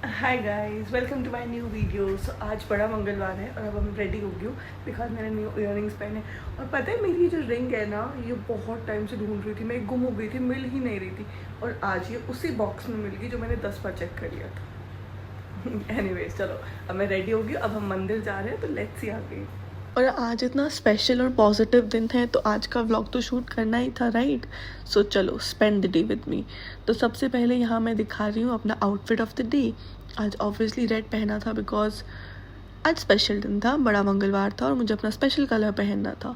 Hi guys, welcome to my new video. So आज बड़ा मंगलवार है और अब हम रेडी हो गई हूँ बिकॉज मैंने न्यू इयररिंग्स पहने। और पता है मेरी जो रिंग है ना, ये बहुत टाइम से ढूंढ रही थी, मैं गुम हो गई थी, मिल ही नहीं रही थी। और आज ये उसी बॉक्स में मिल गई जो मैंने 10 बार चेक कर लिया था। एनीवेज चलो, अब मैं रेडी हो गई, अब हम मंदिर जा रहे हैं, तो लेट्स सी आगे। और आज इतना स्पेशल और पॉजिटिव दिन है तो आज का व्लॉग तो शूट करना ही था, राइट। सो चलो spend the day with me. तो सबसे पहले यहाँ मैं दिखा रही हूँ अपना आउटफिट ऑफ द डे। आज ऑब्वियसली रेड पहना था बिकॉज आज स्पेशल दिन था, बड़ा मंगलवार था और मुझे अपना स्पेशल कलर पहनना था।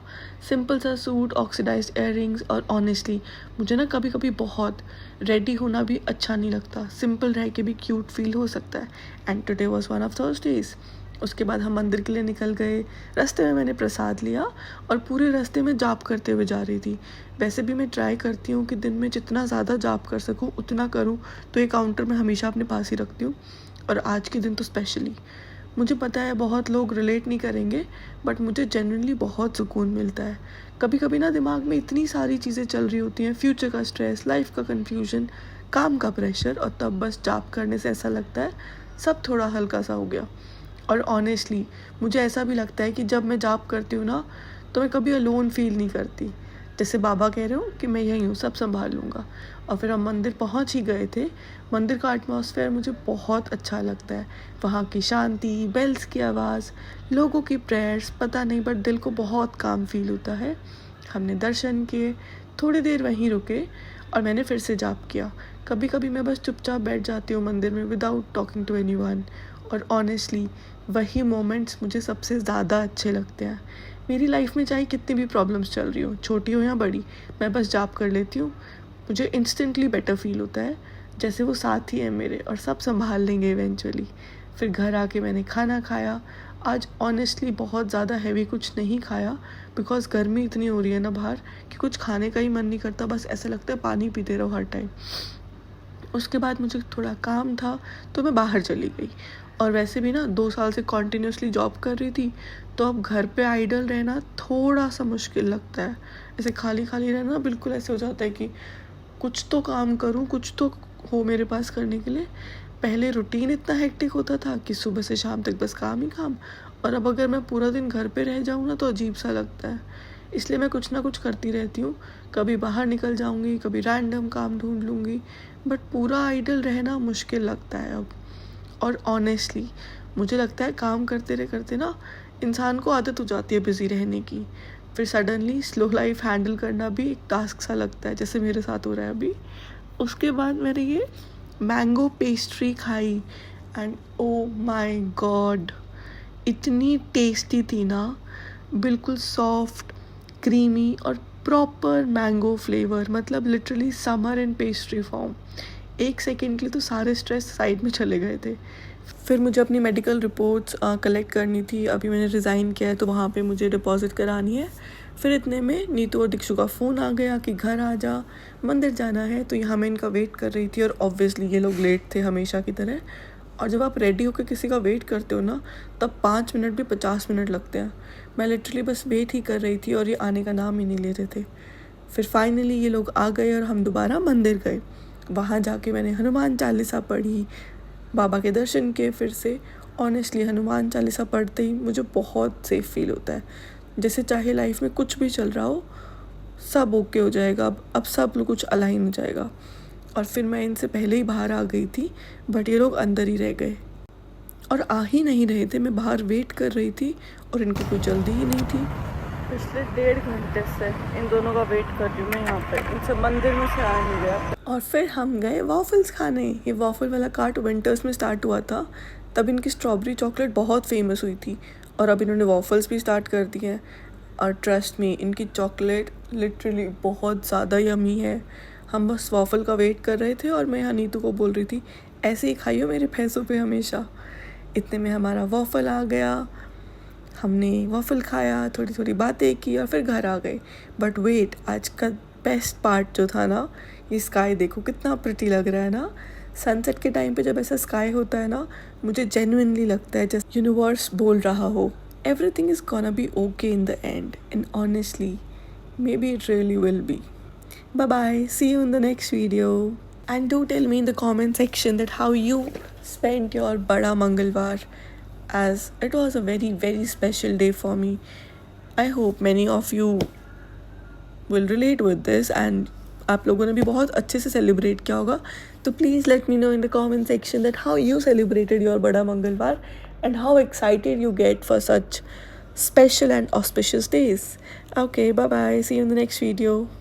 सिंपल सा सूट, ऑक्सीडाइज्ड इयररिंग्स। और ऑनेस्टली मुझे ना कभी कभी बहुत रेडी होना भी अच्छा नहीं लगता, सिंपल रह के भी क्यूट फील हो सकता है। And today was one of those days. उसके बाद हम मंदिर के लिए निकल गए। रास्ते में मैंने प्रसाद लिया और पूरे रास्ते में जाप करते हुए जा रही थी। वैसे भी मैं ट्राई करती हूँ कि दिन में जितना ज़्यादा जाप कर सकूँ उतना करूँ, तो ये काउंटर मैं हमेशा अपने पास ही रखती हूँ। और आज के दिन तो स्पेशली, मुझे पता है बहुत लोग रिलेट नहीं करेंगे, बट मुझे जेन्युइनली बहुत सुकून मिलता है। कभी कभी ना दिमाग में इतनी सारी चीज़ें चल रही होती हैं, फ्यूचर का स्ट्रेस, लाइफ का कन्फ्यूजन, काम का प्रेशर, और तब बस जाप करने से ऐसा लगता है सब थोड़ा हल्का सा हो गया। और ऑनेस्टली मुझे ऐसा भी लगता है कि जब मैं जाप करती हूँ ना, तो मैं कभी अलोन फील नहीं करती। जैसे बाबा कह रहे हो कि मैं यहीं हूँ, सब संभाल लूँगा। और फिर हम मंदिर पहुँच ही गए थे। मंदिर का एटमॉस्फेयर मुझे बहुत अच्छा लगता है। वहाँ की शांति, बेल्स की आवाज़, लोगों की प्रेयर्स, पता नहीं बट दिल को बहुत काम फील होता है। हमने दर्शन किए, थोड़ी देर वहीं रुके और मैंने फिर से जाप किया। कभी कभी मैं बस चुपचाप बैठ जाती हूँ मंदिर में विदाउट टॉकिंग टू एनीवन। और ऑनेस्टली वही मोमेंट्स मुझे सबसे ज़्यादा अच्छे लगते हैं। मेरी लाइफ में चाहे कितनी भी प्रॉब्लम्स चल रही हो, छोटी हो या बड़ी, मैं बस जाप कर लेती हूँ। मुझे इंस्टेंटली बेटर फील होता है, जैसे वो साथ ही है मेरे और सब संभाल लेंगे इवेंचुअली। फिर घर आके मैंने खाना खाया। आज ऑनेस्टली बहुत ज़्यादा हैवी कुछ नहीं खाया बिकॉज गर्मी इतनी हो रही है ना बाहर कि कुछ खाने का ही मन नहीं करता, बस ऐसा लगता है पानी पीते रहो हर टाइम। उसके बाद मुझे थोड़ा काम था तो मैं बाहर चली गई। और वैसे भी ना 2 साल से कॉन्टीन्यूसली जॉब कर रही थी, तो अब घर पे आइडल रहना थोड़ा सा मुश्किल लगता है। ऐसे खाली खाली रहना बिल्कुल ऐसे हो जाता है कि कुछ तो काम करूं, कुछ तो हो मेरे पास करने के लिए। पहले रूटीन इतना हेक्टिक होता था कि सुबह से शाम तक बस काम ही काम। और अब अगर मैं पूरा दिन घर पे रह जाऊँ ना तो अजीब सा लगता है। इसलिए मैं कुछ ना कुछ करती रहती हूँ। कभी बाहर निकल जाऊँगी, कभी रैंडम काम ढूंढ लूँगी, बट पूरा आइडल रहना मुश्किल लगता है अब। और ऑनेस्टली मुझे लगता है काम करते ना इंसान को आदत हो जाती है बिज़ी रहने की। फिर सडनली स्लो लाइफ हैंडल करना भी एक टास्क सा लगता है, जैसे मेरे साथ हो रहा है अभी। उसके बाद मैंने ये मैंगो पेस्ट्री खाई एंड ओ माय गॉड, इतनी टेस्टी थी ना, बिल्कुल सॉफ्ट, क्रीमी और प्रॉपर मैंगो फ्लेवर, मतलब literally summer in pastry form. एक सेकेंड के लिए तो सारे स्ट्रेस साइड में चले गए थे। फिर मुझे अपनी मेडिकल रिपोर्ट्स कलेक्ट करनी थी। अभी मैंने रिज़ाइन किया है तो वहाँ पे मुझे डिपॉजिट करानी है। फिर इतने में नीतू और दीक्षु का फ़ोन आ गया कि घर आ जा, मंदिर जाना है। तो यहाँ मैं इनका वेट कर रही थी और ऑब्वियसली ये लोग लेट थे हमेशा की तरह। और जब आप रेडी होकर किसी का वेट करते हो ना, तब 5 मिनट भी 50 मिनट लगते हैं। मैं लिटरली बस वेट ही कर रही थी और ये आने का नाम ही नहीं ले रहे थे। फिर फाइनली ये लोग आ गए और हम दोबारा मंदिर गए। वहाँ जाके मैंने हनुमान चालीसा पढ़ी, बाबा के दर्शन किए फिर से। ऑनेस्टली हनुमान चालीसा पढ़ते ही मुझे बहुत सेफ फील होता है, जैसे चाहे लाइफ में कुछ भी चल रहा हो सब ओके हो जाएगा, अब सब कुछ अलाइन हो जाएगा। और फिर मैं इनसे पहले ही बाहर आ गई थी, बट ये लोग अंदर ही रह गए और आ ही नहीं रहे थे। मैं बाहर वेट कर रही थी और इनको कोई जल्दी ही नहीं थी। पिछले 1.5 घंटे से इन दोनों का वेट कर रही हूँ मैं यहाँ पे, इनसे मंदिर में से आ नहीं गया। और फिर हम गए वॉफल्स खाने। ये वॉफल वाला कार्ट विंटर्स में स्टार्ट हुआ था, तब इनकी स्ट्रॉबेरी चॉकलेट बहुत फेमस हुई थी और अब इन्होंने वॉफल्स भी स्टार्ट कर दिए हैं। और ट्रस्ट मी, इनकी चॉकलेट लिटरली बहुत ज़्यादा यमी है। हम बस वॉफल का वेट कर रहे थे और मैं यहाँ नीतू को बोल रही थी ऐसे ही खाइयो मेरे पैसों पे हमेशा। इतने में हमारा वॉफल आ गया, हमने वॉफल खाया, थोड़ी थोड़ी बातें की और फिर घर आ गए। बट वेट, आज का बेस्ट पार्ट जो था ना, ये स्काई देखो कितना प्रिटी लग रहा है ना। सनसेट के टाइम पे जब ऐसा स्काई होता है ना, मुझे जेन्युइनली लगता है जैसे यूनिवर्स बोल रहा हो everything is gonna be okay in the end. And honestly may be it really will be. Bye bye, see you in the next video, and do tell me in the comment section that how you spent your Bada Mangalwar, as it was a very, very special day for me. I hope many of you will relate with this and आप लोगों ने भी बहुत अच्छे से celebrate किया होगा. तो please let me know in the comment section that how you celebrated your Bada Mangalwar and how excited you get for such special and auspicious days. Okay, bye bye. See you in the next video.